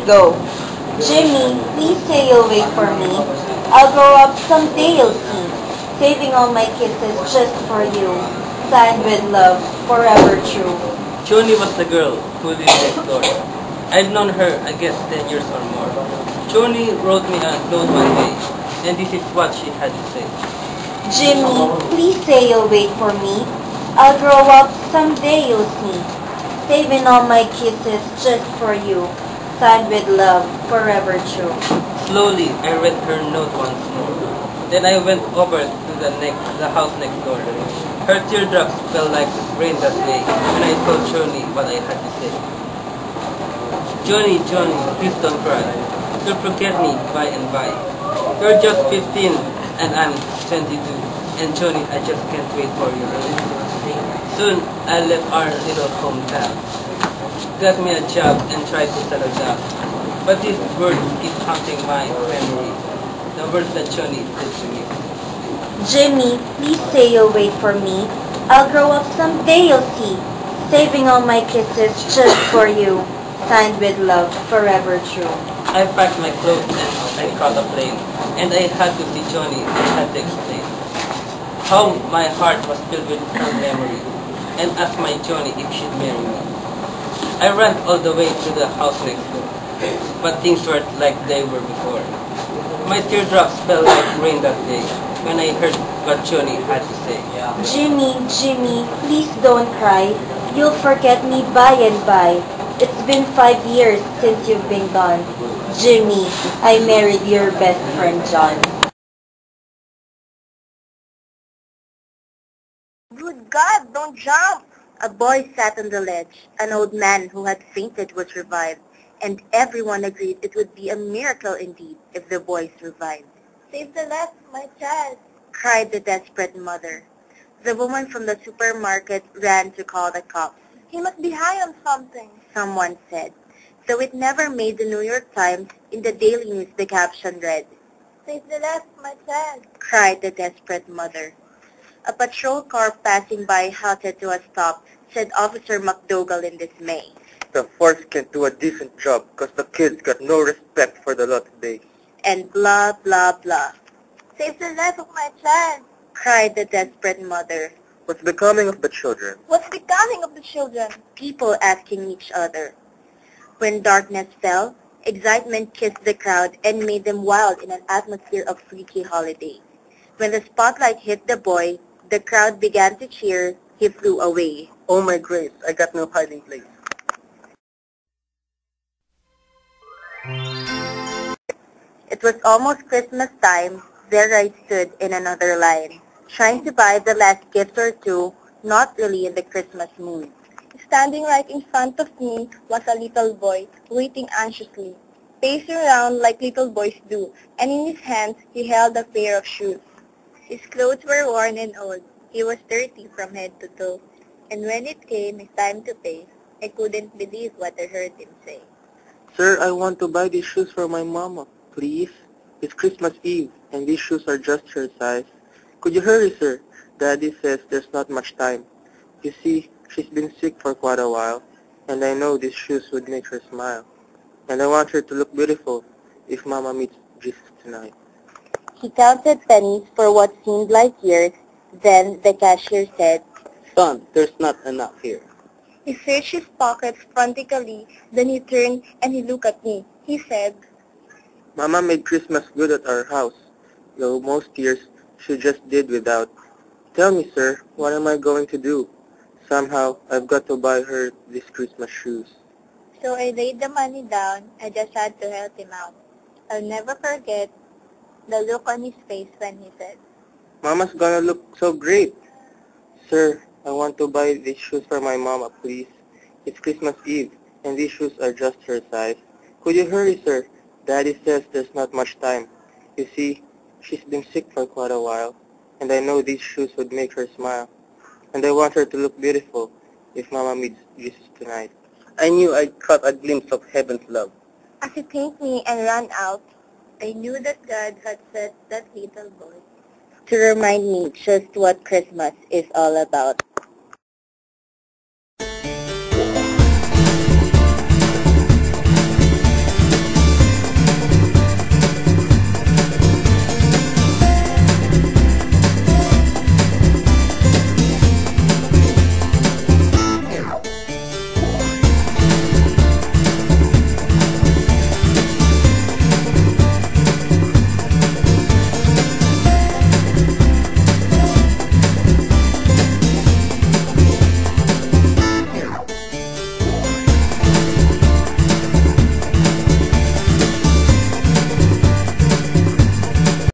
go. Jimmy, please say you'll wait for me. I'll grow up someday, you'll see. Saving all my kisses just for you. Signed with love, forever true. Joni was the girl who lived next door. I've known her, I guess, 10 years or more. Joni wrote me a note one day, and this is what she had to say. Jimmy, please say you'll wait for me. I'll grow up someday, you'll see. Saving all my kisses just for you. Signed with love, forever true. Slowly, I read her note once more. Then I went over to the house next door. Her teardrops fell like rain that day when I told Joni what I had to say. Joni, please don't cry. You'll forget me by and by. You're just 15 and I'm 22. And Joni, I just can't wait for you. Soon, I left our little hometown. Got me a job and tried to settle down. But these words keep haunting my memory. The words that Joni said to me. Jimmy, please say you'll wait for me. I'll grow up someday, you'll see. Saving all my kisses just for you. Signed with love, forever true. I packed my clothes and I caught a plane. And I had to see Joni. I had to explain how my heart was filled with her memory, and asked my Joni if she'd marry me. I ran all the way to the house next door, but things weren't like they were before. My teardrops fell like rain that day when I heard what Joni had to say. Jimmy, please don't cry. You'll forget me by and by. It's been 5 years since you've been gone. Jimmy, I married your best friend John. Good God, don't jump! A boy sat on the ledge. An old man who had fainted was revived, and everyone agreed it would be a miracle indeed if the boy survived. Save the life of my child, cried the desperate mother. The woman from the supermarket ran to call the cops. He must be high on something, someone said. Though it never made the New York Times, in the Daily News the caption read, Save the life of my child, cried the desperate mother. A patrol car passing by halted to a stop, said Officer McDougall in dismay. The force can't do a decent job because the kids got no respect for the law today. And blah, blah, blah. Save the life of my child, cried the desperate mother. What's becoming of the children? What's becoming of the children? People asking each other. When darkness fell, excitement kissed the crowd and made them wild in an atmosphere of freaky holiday. When the spotlight hit the boy, the crowd began to cheer. He flew away. Oh my grace, I got no hiding place. It was almost Christmas time. There I stood in another line, trying to buy the last gift or two, not really in the Christmas mood. Standing right in front of me was a little boy, waiting anxiously, pacing around like little boys do, and in his hands he held a pair of shoes. His clothes were worn and old. He was dirty from head to toe. And when it came his time to pay, I couldn't believe what I heard him say. Sir, I want to buy these shoes for my mama, please. It's Christmas Eve, and these shoes are just her size. Could you hurry, sir? Daddy says there's not much time. You see, she's been sick for quite a while, and I know these shoes would make her smile. And I want her to look beautiful if Mama meets Jesus tonight. He counted pennies for what seemed like years. Then the cashier said, Son, there's not enough here. He searched his pockets frantically, then he turned and he looked at me. He said, Mama made Christmas good at our house, though most years she just did without. Tell me, sir, what am I going to do? Somehow, I've got to buy her these Christmas shoes. So I laid the money down. I just had to help him out. I'll never forget the look on his face when he said, Mama's gonna look so great. Sir, I want to buy these shoes for my mama, please. It's Christmas Eve, and these shoes are just her size. Could you hurry, sir? Daddy says there's not much time. You see, she's been sick for quite a while, and I know these shoes would make her smile. And I want her to look beautiful if Mama meets Jesus tonight. I knew I'd caught a glimpse of heaven's love. As he thanked me and ran out, I knew that God had sent that little boy to remind me just what Christmas is all about.